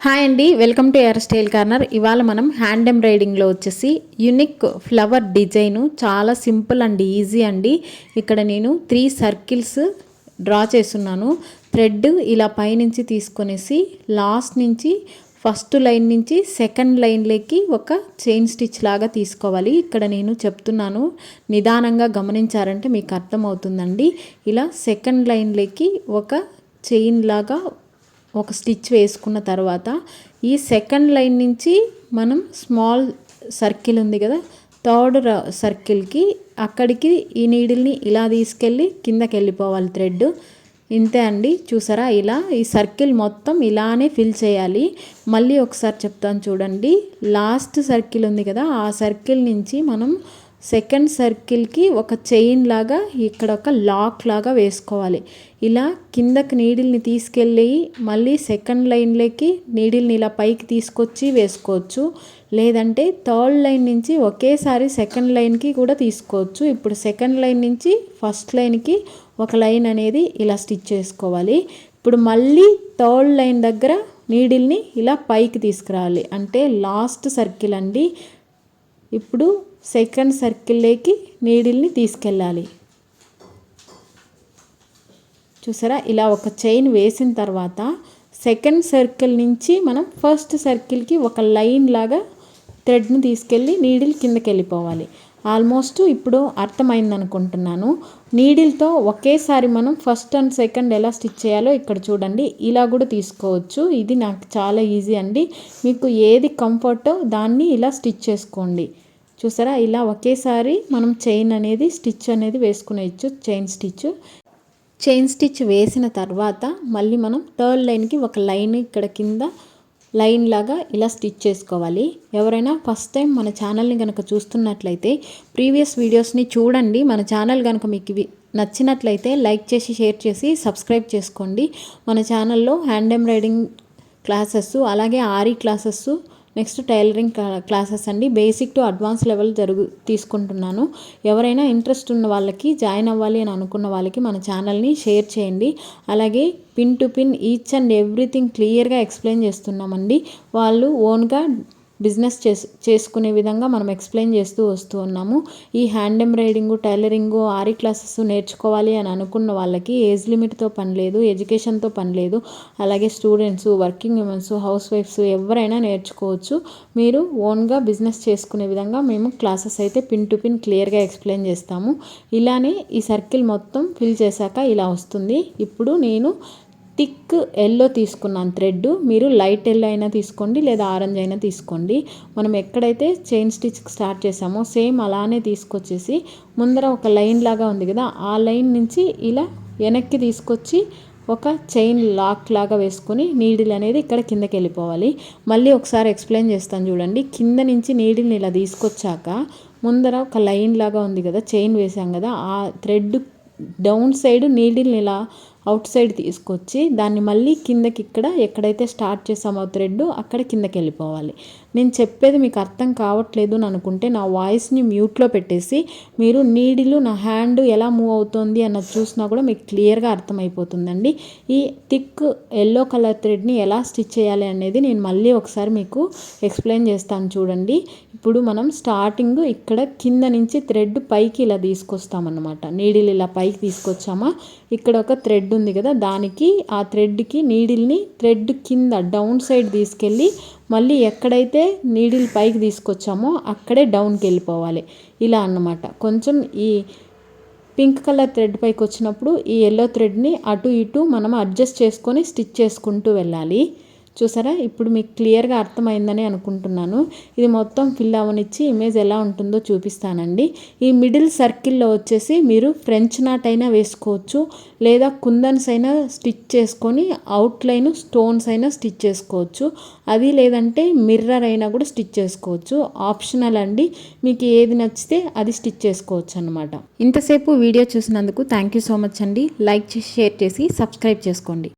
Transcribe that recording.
Hi అండి, welcome to air style corner. ఇవాళ మనం హ్యాండ్ ఎంబ్రాయిడింగ్లో వచ్చేసి యూనిక్ ఫ్లవర్ డిజైను చాలా సింపుల్ అండ్ ఈజీ అండి. ఇక్కడ నేను 3 సర్కిల్స్ డ్రా చేస్తున్నాను. థ్రెడ్ ఇలా పైనుంచి తీసుకొనేసి లాస్ట్ నుంచి ఫస్ట్ లైన్ నుంచి సెకండ్ లైన్లోకి ఒక చైన్ స్టిచ్ లాగా తీసుకోవాలి. ఇక్కడ నేను చెప్తున్నాను, నిదానంగా గమనించారంటే మీకు అర్థమవుతుందండి. ఇలా సెకండ్ లైన్లోకి ఒక చైన్ లాగా ఒక స్టిచ్ వేసుకున్న తర్వాత ఈ సెకండ్ లైన్ నుంచి మనం స్మాల్ సర్కిల్ ఉంది కదా, థర్డ్ సర్కిల్కి అక్కడికి ఈ నీడిల్ని ఇలా తీసుకెళ్ళి కిందకి వెళ్ళిపోవాలి థ్రెడ్. ఇంతే అండి, చూసారా? ఇలా ఈ సర్కిల్ మొత్తం ఇలానే ఫిల్ చేయాలి. మళ్ళీ ఒకసారి చెప్తాను చూడండి. లాస్ట్ సర్కిల్ ఉంది కదా, ఆ సర్కిల్ నుంచి మనం సెకండ్ సర్కిల్కి ఒక చైన్ లాగా ఇక్కడ ఒక లాక్ లాగా వేసుకోవాలి. ఇలా కిందకి నీడిల్ని తీసుకెళ్ళి మళ్ళీ సెకండ్ లైన్లోకి నీడిల్ని ఇలా పైకి తీసుకొచ్చి వేసుకోవచ్చు, లేదంటే థర్డ్ లైన్ నుంచి ఒకేసారి సెకండ్ లైన్కి కూడా తీసుకోవచ్చు. ఇప్పుడు సెకండ్ లైన్ నుంచి ఫస్ట్ లైన్కి ఒక లైన్ అనేది ఇలా స్టిచ్ చేసుకోవాలి. ఇప్పుడు మళ్ళీ థర్డ్ లైన్ దగ్గర నీడిల్ని ఇలా పైకి తీసుకురావాలి, అంటే లాస్ట్ సర్కిల్ అండి. ఇప్పుడు సెకండ్ సర్కిల్లోకి నీడిల్ని తీసుకెళ్ళాలి. చూసారా? ఇలా ఒక చైన్ వేసిన తర్వాత సెకండ్ సర్కిల్ నుంచి మనం ఫస్ట్ సర్కిల్కి ఒక లైన్ లాగా థ్రెడ్ని తీసుకెళ్ళి నీడిల్ కిందకి వెళ్ళిపోవాలి. ఆల్మోస్ట్ ఇప్పుడు అర్థమైంది అనుకుంటున్నాను. నీడిల్తో ఒకేసారి మనం ఫస్ట్ అండ్ సెకండ్ ఎలా స్టిచ్ చేయాలో ఇక్కడ చూడండి. ఇలా కూడా తీసుకోవచ్చు. ఇది నాకు చాలా ఈజీ అండి. మీకు ఏది కంఫర్టో దాన్ని ఇలా స్టిచ్ చేసుకోండి. చూసారా? ఇలా ఒకేసారి మనం చైన్ అనేది స్టిచ్ అనేది వేసుకునేయచ్చు. చైన్ స్టిచ్ వేసిన తర్వాత మళ్ళీ మనం థర్డ్ లైన్కి ఒక లైన్ ఇక్కడ కింద లైన్ లాగా ఇలా స్టిచ్ చేసుకోవాలి. ఎవరైనా ఫస్ట్ టైం మన ఛానల్ని కనుక చూస్తున్నట్లయితే ప్రీవియస్ వీడియోస్ని చూడండి. మన ఛానల్ కనుక మీకు నచ్చినట్లయితే లైక్ చేసి షేర్ చేసి సబ్స్క్రైబ్ చేసుకోండి. మన ఛానల్లో హ్యాండ్ ఎంబ్రాయిడింగ్ క్లాసెస్, అలాగే ary classes, next tailoring classes అండి. బేసిక్ టు అడ్వాన్స్ లెవెల్ తీసుకుంటున్నాను. ఎవరైనా ఇంట్రెస్ట్ ఉన్న వాళ్ళకి, జాయిన్ అవ్వాలి అని అనుకున్న వాళ్ళకి మన ఛానల్ని షేర్ చేయండి. అలాగే pin to pin each and everything క్లియర్గా ఎక్స్ప్లెయిన్ చేస్తున్నామండి. వాళ్ళు ఓన్గా బిజినెస్ చేసుకునే విధంగా మనం ఎక్స్ప్లెయిన్ చేస్తూ వస్తూ ఉన్నాము. ఈ హ్యాండ్ ఎంబ్రాయిడింగు, టైలరింగు, ఆరీ క్లాసెస్ నేర్చుకోవాలి అని అనుకున్న వాళ్ళకి ఏజ్ లిమిట్తో పని లేదు, ఎడ్యుకేషన్తో పని లేదు. అలాగే students, working womens, house wifes ఎవరైనా నేర్చుకోవచ్చు. మీరు ఓన్గా బిజినెస్ చేసుకునే విధంగా మేము క్లాసెస్ అయితే పిన్ టు పిన్ క్లియర్గా ఎక్స్ప్లెయిన్ చేస్తాము. ఇలానే ఈ సర్కిల్ మొత్తం ఫిల్ చేశాక ఇలా వస్తుంది. ఇప్పుడు నేను థిక్ ఎల్లో తీసుకున్నాను థ్రెడ్. మీరు లైట్ ఎల్లో అయినా తీసుకోండి, లేదా ఆరెంజ్ అయినా తీసుకోండి. మనం ఎక్కడైతే చైన్ స్టిచ్ స్టార్ట్ చేసామో సేమ్ అలానే తీసుకొచ్చేసి ముందర ఒక లైన్ లాగా ఉంది కదా, ఆ లైన్ నుంచి ఇలా వెనక్కి తీసుకొచ్చి ఒక చైన్ లాక్ లాగా వేసుకొని నీడిల్ అనేది ఇక్కడ కిందకి వెళ్ళిపోవాలి. మళ్ళీ ఒకసారి ఎక్స్ప్లెయిన్ చేస్తాను చూడండి. కింద నుంచి నీడిల్ని ఇలా తీసుకొచ్చాక ముందర ఒక లైన్ లాగా ఉంది కదా, చైన్ వేసాం కదా, ఆ థ్రెడ్ డౌన్ సైడ్ నీడిల్ని ఇలా అవుట్ సైడ్ తీసుకొచ్చి దాన్ని మళ్ళీ కిందకి ఇక్కడ ఎక్కడైతే స్టార్ట్ చేసామో థ్రెడ్ అక్కడ కిందకి వెళ్ళిపోవాలి. నేను చెప్పేది మీకు అర్థం కావట్లేదు అని అనుకుంటే నా వాయిస్ని మ్యూట్లో పెట్టేసి మీరు నీడిలు నా హ్యాండ్ ఎలా మూవ్ అవుతుంది అన్నది చూసినా కూడా మీకు క్లియర్గా అర్థమైపోతుందండి. ఈ థిక్ ఎల్లో కలర్ థ్రెడ్ని ఎలా స్టిచ్ చేయాలి అనేది నేను మళ్ళీ ఒకసారి మీకు ఎక్స్ప్లెయిన్ చేస్తాను చూడండి. ఇప్పుడు మనం స్టార్టింగ్ ఇక్కడ కింద నుంచి థ్రెడ్ పైకి ఇలా తీసుకొస్తామన్నమాట. నీడిల్ ఇలా పైకి తీసుకొచ్చామా, ఇక్కడ ఒక థ్రెడ్ ఉంది కదా, దానికి ఆ థ్రెడ్కి నీడిల్ని థ్రెడ్ కింద డౌన్ సైడ్ తీసుకెళ్ళి మళ్ళీ ఎక్కడైతే నీడిల్ పైకి తీసుకొచ్చామో అక్కడే డౌన్కి వెళ్ళిపోవాలి. ఇలా అన్నమాట. కొంచెం ఈ పింక్ కలర్ థ్రెడ్ పైకి వచ్చినప్పుడు ఈ ఎల్లో థ్రెడ్ని అటు ఇటు మనం అడ్జస్ట్ చేసుకొని స్టిచ్ చేసుకుంటూ వెళ్ళాలి. చూసారా? ఇప్పుడు మీకు క్లియర్గా అర్థమైందని అనుకుంటున్నాను. ఇది మొత్తం ఫిల్ అవ్వనిచ్చి ఇమేజ్ ఎలా ఉంటుందో చూపిస్తానండి. ఈ మిడిల్ సర్కిల్లో వచ్చేసి మీరు ఫ్రెంచ్ నాట్ అయినా వేసుకోవచ్చు, లేదా కుందన్స్ అయినా స్టిచ్ చేసుకొని అవుట్లైన్ స్టోన్స్ అయినా స్టిచ్ చేసుకోవచ్చు. అది లేదంటే మిర్రర్ అయినా కూడా స్టిచ్ చేసుకోవచ్చు. ఆప్షనల్ అండి, మీకు ఏది నచ్చితే అది స్టిచ్ చేసుకోవచ్చు అన్నమాట. ఇంతసేపు వీడియో చూసినందుకు థ్యాంక్ యూ సో మచ్ అండి. లైక్ చేసి షేర్ చేసి సబ్స్క్రైబ్ చేసుకోండి.